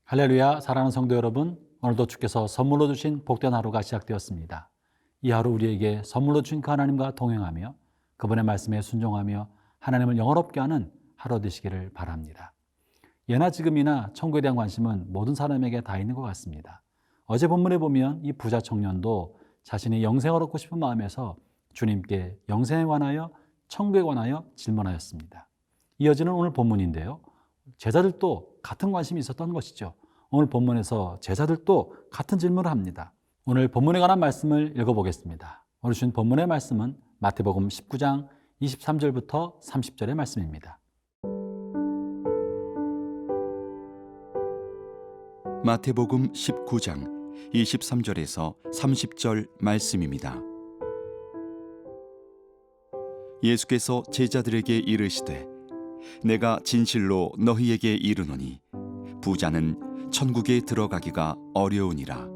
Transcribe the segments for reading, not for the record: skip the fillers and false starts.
할렐루야, 사랑하는 성도 여러분, 오늘도 주께서 선물로 주신 복된 하루가 시작되었습니다. 이 하루 우리에게 선물로 주신 그 하나님과 동행하며 그분의 말씀에 순종하며 하나님을 영화롭게 하는 하루 되시기를 바랍니다. 예나 지금이나 천국에 대한 관심은 모든 사람에게 다 있는 것 같습니다. 어제 본문에 보면 이 부자 청년도 자신이 영생을 얻고 싶은 마음에서 주님께 영생에 관하여 천국에 관하여 질문하였습니다. 이어지는 오늘 본문인데요. 제자들도 같은 관심이 있었던 것이죠. 오늘 본문에서 제자들도 같은 질문을 합니다. 오늘 본문에 관한 말씀을 읽어보겠습니다. 오늘 주신 본문의 말씀은 마태복음 19장 23절부터 30절의 말씀입니다. 마태복음 19장 23절에서 30절 말씀입니다. 예수께서 제자들에게 이르시되 내가 진실로 너희에게 이르노니 부자는 천국에 들어가기가 어려우니라.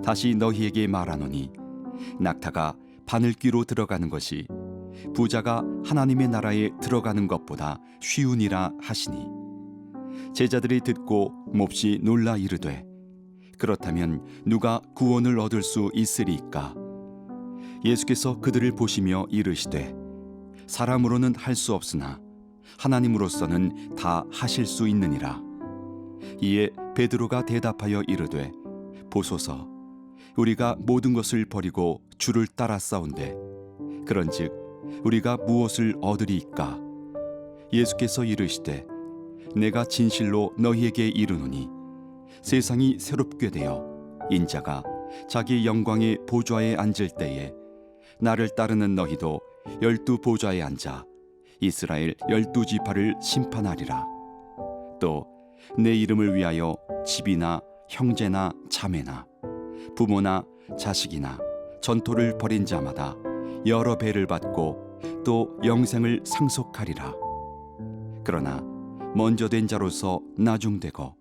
다시 너희에게 말하노니 낙타가 바늘귀로 들어가는 것이 부자가 하나님의 나라에 들어가는 것보다 쉬우니라 하시니 제자들이 듣고 몹시 놀라 이르되 그렇다면 누가 구원을 얻을 수 있으리이까? 예수께서 그들을 보시며 이르시되 사람으로는 할 수 없으나 하나님으로서는 다 하실 수 있느니라. 이에 베드로가 대답하여 이르되 보소서 우리가 모든 것을 버리고 주를 따라싸운데 그런즉 우리가 무엇을 얻으리이까? 예수께서 이르시되 내가 진실로 너희에게 이르노니 세상이 새롭게 되어 인자가 자기 영광의 보좌에 앉을 때에 나를 따르는 너희도 12 보좌에 앉아 이스라엘 12지파를 심판하리라. 또 내 이름을 위하여 집이나 형제나 자매나 부모나 자식이나 전토를 벌인 자마다 여러 배를 받고 또 영생을 상속하리라. 그러나 먼저 된 자로서 나중되고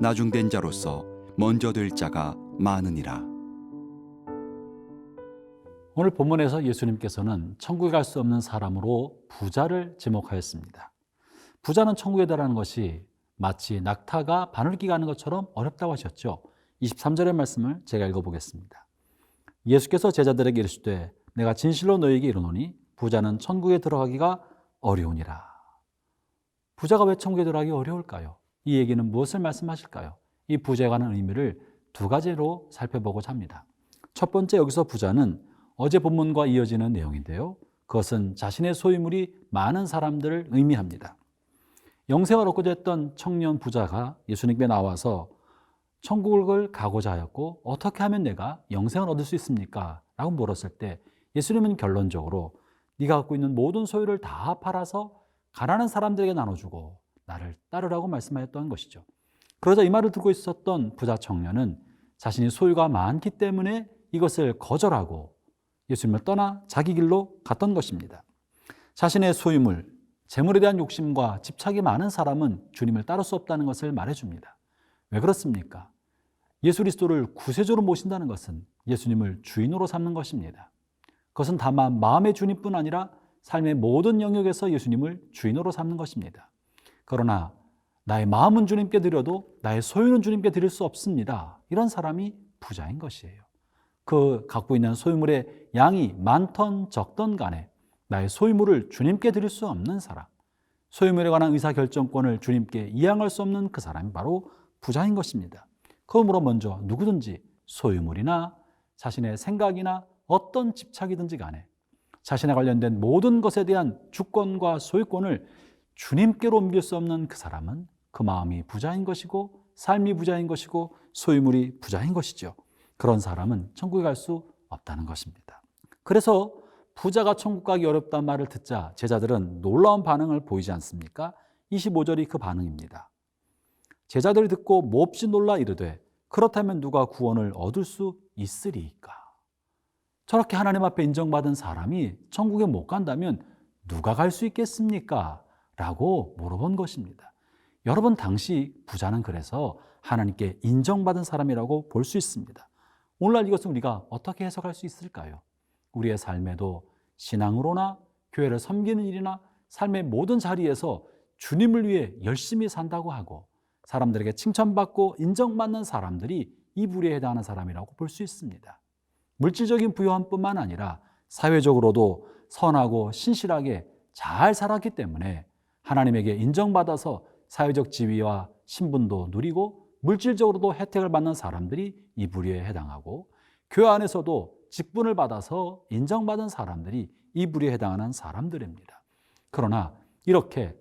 나중된 자로서 먼저 될 자가 많으니라. 오늘 본문에서 예수님께서는 천국에 갈 수 없는 사람으로 부자를 지목하였습니다. 부자는 천국에 들어가는 것이 마치 낙타가 바늘귀 가는 것처럼 어렵다고 하셨죠. 23절의 말씀을 제가 읽어보겠습니다. 예수께서 제자들에게 이르시되 내가 진실로 너희에게 이르노니 부자는 천국에 들어가기가 어려우니라. 부자가 왜 천국에 들어가기 어려울까요? 이 얘기는 무엇을 말씀하실까요? 이 부자에 관한 의미를 두 가지로 살펴보고자 합니다. 첫 번째, 여기서 부자는 어제 본문과 이어지는 내용인데요. 그것은 자신의 소유물이 많은 사람들을 의미합니다. 영생을 얻고자 했던 청년 부자가 예수님께 나와서 천국을 가고자 하였고 어떻게 하면 내가 영생을 얻을 수 있습니까? 라고 물었을 때 예수님은 결론적으로 네가 갖고 있는 모든 소유를 다 팔아서 가난한 사람들에게 나눠주고 나를 따르라고 말씀하였던 것이죠. 그러자 이 말을 듣고 있었던 부자 청년은 자신이 소유가 많기 때문에 이것을 거절하고 예수님을 떠나 자기 길로 갔던 것입니다. 자신의 소유물, 재물에 대한 욕심과 집착이 많은 사람은 주님을 따를 수 없다는 것을 말해줍니다. 왜 그렇습니까? 예수 그리스도를 구세주로 모신다는 것은 예수님을 주인으로 삼는 것입니다. 그것은 다만 마음의 주님뿐 아니라 삶의 모든 영역에서 예수님을 주인으로 삼는 것입니다. 그러나 나의 마음은 주님께 드려도 나의 소유는 주님께 드릴 수 없습니다. 이런 사람이 부자인 것이에요. 그 갖고 있는 소유물의 양이 많던 적던 간에 나의 소유물을 주님께 드릴 수 없는 사람, 소유물에 관한 의사결정권을 주님께 이양할 수 없는 그 사람이 바로 부자인 것입니다. 그러므로 먼저 누구든지 소유물이나 자신의 생각이나 어떤 집착이든지 간에 자신에 관련된 모든 것에 대한 주권과 소유권을 주님께로 옮길 수 없는 그 사람은 그 마음이 부자인 것이고 삶이 부자인 것이고 소유물이 부자인 것이죠. 그런 사람은 천국에 갈 수 없다는 것입니다. 그래서 부자가 천국 가기 어렵다는 말을 듣자 제자들은 놀라운 반응을 보이지 않습니까? 25절이 그 반응입니다. 제자들이 듣고 몹시 놀라 이르되 그렇다면 누가 구원을 얻을 수 있으리이까? 저렇게 하나님 앞에 인정받은 사람이 천국에 못 간다면 누가 갈 수 있겠습니까? 라고 물어본 것입니다. 여러분, 당시 부자는 그래서 하나님께 인정받은 사람이라고 볼 수 있습니다. 오늘날 이것을 우리가 어떻게 해석할 수 있을까요? 우리의 삶에도 신앙으로나 교회를 섬기는 일이나 삶의 모든 자리에서 주님을 위해 열심히 산다고 하고 사람들에게 칭찬받고 인정받는 사람들이 이 부류에 해당하는 사람이라고 볼 수 있습니다. 물질적인 부유함뿐만 아니라 사회적으로도 선하고 신실하게 잘 살았기 때문에 하나님에게 인정받아서 사회적 지위와 신분도 누리고 물질적으로도 혜택을 받는 사람들이 이 부류에 해당하고, 교회 안에서도 직분을 받아서 인정받은 사람들이 이 부류에 해당하는 사람들입니다. 그러나 이렇게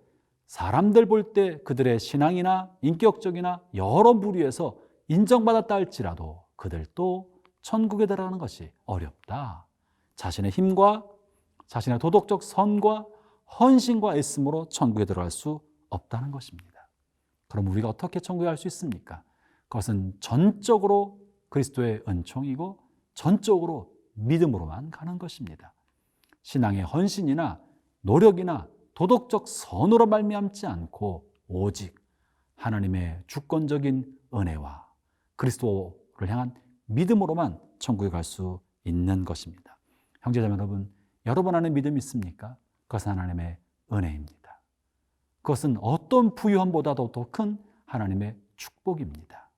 사람들 볼 때 그들의 신앙이나 인격적이나 여러 부류에서 인정받았다 할지라도 그들도 천국에 들어가는 것이 어렵다. 자신의 힘과 자신의 도덕적 선과 헌신과 애씀으로 천국에 들어갈 수 없다는 것입니다. 그럼 우리가 어떻게 천국에 갈 수 있습니까? 그것은 전적으로 그리스도의 은총이고 전적으로 믿음으로만 가는 것입니다. 신앙의 헌신이나 노력이나 도덕적 선으로 말미암지 않고 오직 하나님의 주권적인 은혜와 그리스도를 향한 믿음으로만 천국에 갈 수 있는 것입니다. 형제자매 여러분, 여러분 안에 믿음이 있습니까? 그것은 하나님의 은혜입니다. 그것은 어떤 부유함보다도 더 큰 하나님의 축복입니다.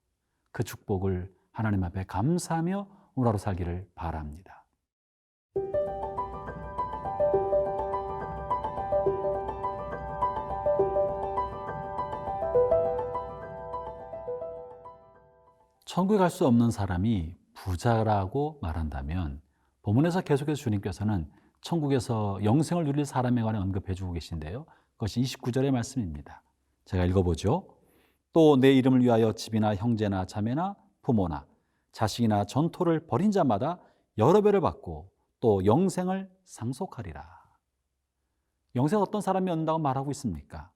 그 축복을 하나님 앞에 감사하며 오늘 하루 살기를 바랍니다. 천국에 갈 수 없는 사람이 부자라고 말한다면, 본문에서 계속해서 주님께서는 천국에서 영생을 누릴 사람에 관해 언급해 주고 계신데요. 그것이 29절의 말씀입니다. 제가 읽어보죠. 또 내 이름을 위하여 집이나 형제나 자매나 부모나 자식이나 전토를 벌인 자마다 여러 배를 받고 또 영생을 상속하리라. 영생 어떤 사람이 얻는다고 말하고 있습니까?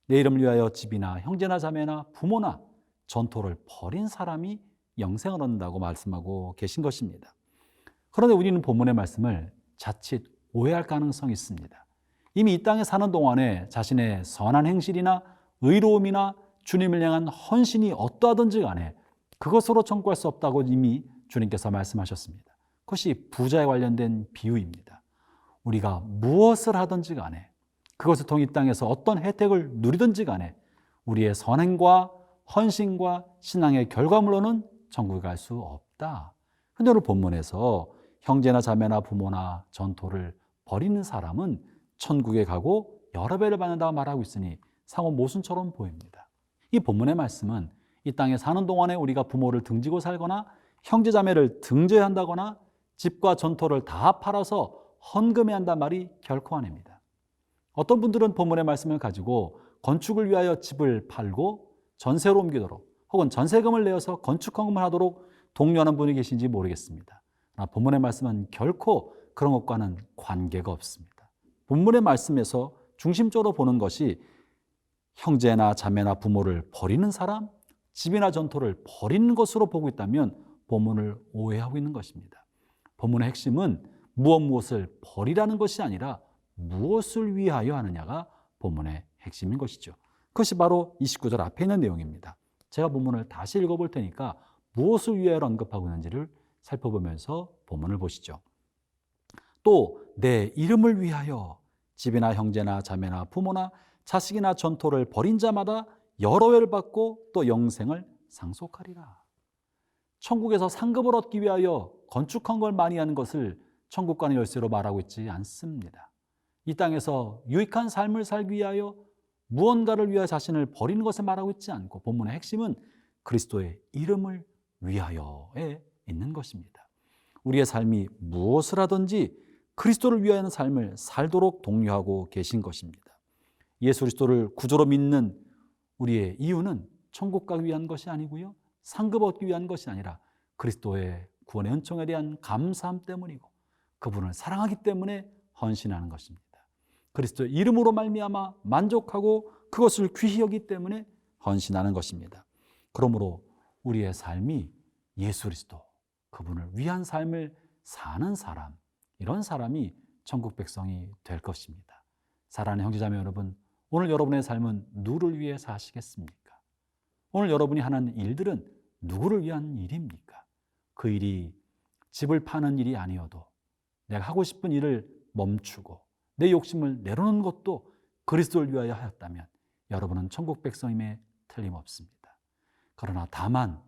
내 이름을 위하여 집이나 형제나 자매나 부모나 전토를 벌인 사람이 영생을 얻는다고 말씀하고 계신 것입니다. 그런데 우리는 본문의 말씀을 자칫 오해할 가능성이 있습니다. 이미 이 땅에 사는 동안에 자신의 선한 행실이나 의로움이나 주님을 향한 헌신이 어떠하든지 간에 그것으로 천국 갈 수 없다고 이미 주님께서 말씀하셨습니다. 그것이 부자에 관련된 비유입니다. 우리가 무엇을 하든지 간에 그것을 통해 이 땅에서 어떤 혜택을 누리든지 간에 우리의 선행과 헌신과 신앙의 결과물로는 천국에 갈 수 없다. 그런데 오늘 본문에서 형제나 자매나 부모나 전토를 벌이는 사람은 천국에 가고 여러 배를 받는다고 말하고 있으니 상호 모순처럼 보입니다. 이 본문의 말씀은 이 땅에 사는 동안에 우리가 부모를 등지고 살거나 형제 자매를 등져야 한다거나 집과 전토를 다 팔아서 헌금해야 한다는 말이 결코 아닙니다. 어떤 분들은 본문의 말씀을 가지고 건축을 위하여 집을 팔고 전세로 옮기도록 혹은 전세금을 내어서 건축 헌금을 하도록 독려하는 분이 계신지 모르겠습니다. 그러나 본문의 말씀은 결코 그런 것과는 관계가 없습니다. 본문의 말씀에서 중심적으로 보는 것이 형제나 자매나 부모를 버리는 사람, 집이나 전토를 버리는 것으로 보고 있다면 본문을 오해하고 있는 것입니다. 본문의 핵심은 무엇을 버리라는 것이 아니라 무엇을 위하여 하느냐가 본문의 핵심인 것이죠. 그것이 바로 29절 앞에 있는 내용입니다. 제가 본문을 다시 읽어볼 테니까 무엇을 위하여 언급하고 있는지를 살펴보면서 본문을 보시죠. 또 내 이름을 위하여 집이나 형제나 자매나 부모나 자식이나 전토를 벌인 자마다 여러 배를 받고 또 영생을 상속하리라. 천국에서 상급을 얻기 위하여 건축한 걸 많이 하는 것을 천국관의 열쇠로 말하고 있지 않습니다. 이 땅에서 유익한 삶을 살기 위하여 무언가를 위하여 자신을 버리는 것을 말하고 있지 않고 본문의 핵심은 그리스도의 이름을 위하여에 있는 것입니다. 우리의 삶이 무엇을 하든지 그리스도를 위하여 하는 삶을 살도록 독려하고 계신 것입니다. 예수 그리스도를 구주로 믿는 우리의 이유는 천국 가기 위한 것이 아니고요, 상급 얻기 위한 것이 아니라 그리스도의 구원의 은총에 대한 감사함 때문이고 그분을 사랑하기 때문에 헌신하는 것입니다. 그리스도의 이름으로 말미암아 만족하고 그것을 귀히 여기기 때문에 헌신하는 것입니다. 그러므로 우리의 삶이 예수 그리스도, 그분을 위한 삶을 사는 사람, 이런 사람이 천국 백성이 될 것입니다. 사랑하는 형제자매 여러분, 오늘 여러분의 삶은 누구를 위해 사시겠습니까? 오늘 여러분이 하는 일들은 누구를 위한 일입니까? 그 일이 집을 파는 일이 아니어도 내가 하고 싶은 일을 멈추고 내 욕심을 내려놓는 것도 그리스도를 위하여 하였다면 여러분은 천국 백성임에 틀림없습니다. 그러나 다만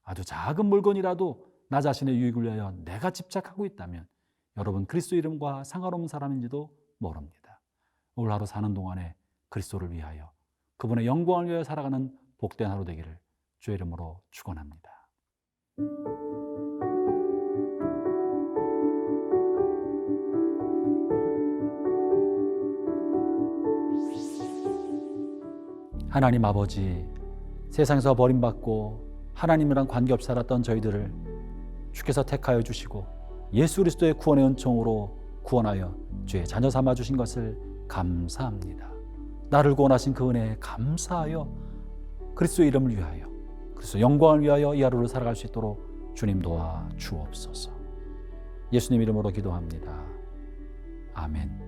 아주 작은 물건이라도 나 자신의 유익을 위하여 내가 집착하고 있다면 여러분 그리스도 이름과 상관없는 사람인지도 모릅니다. 오늘 하루 사는 동안에 그리스도를 위하여 그분의 영광을 위하여 살아가는 복된 하루 되기를 주의 이름으로 축원합니다. 하나님 아버지, 세상에서 버림받고 하나님이랑 관계없이 살았던 저희들을 주께서 택하여 주시고 예수 그리스도의 구원의 은총으로 구원하여 주의 자녀 삼아 주신 것을 감사합니다. 나를 구원하신 그 은혜에 감사하여 그리스도의 이름을 위하여 그리스도 영광을 위하여 이 하루를 살아갈 수 있도록 주님 도와 주옵소서. 예수님 이름으로 기도합니다. 아멘.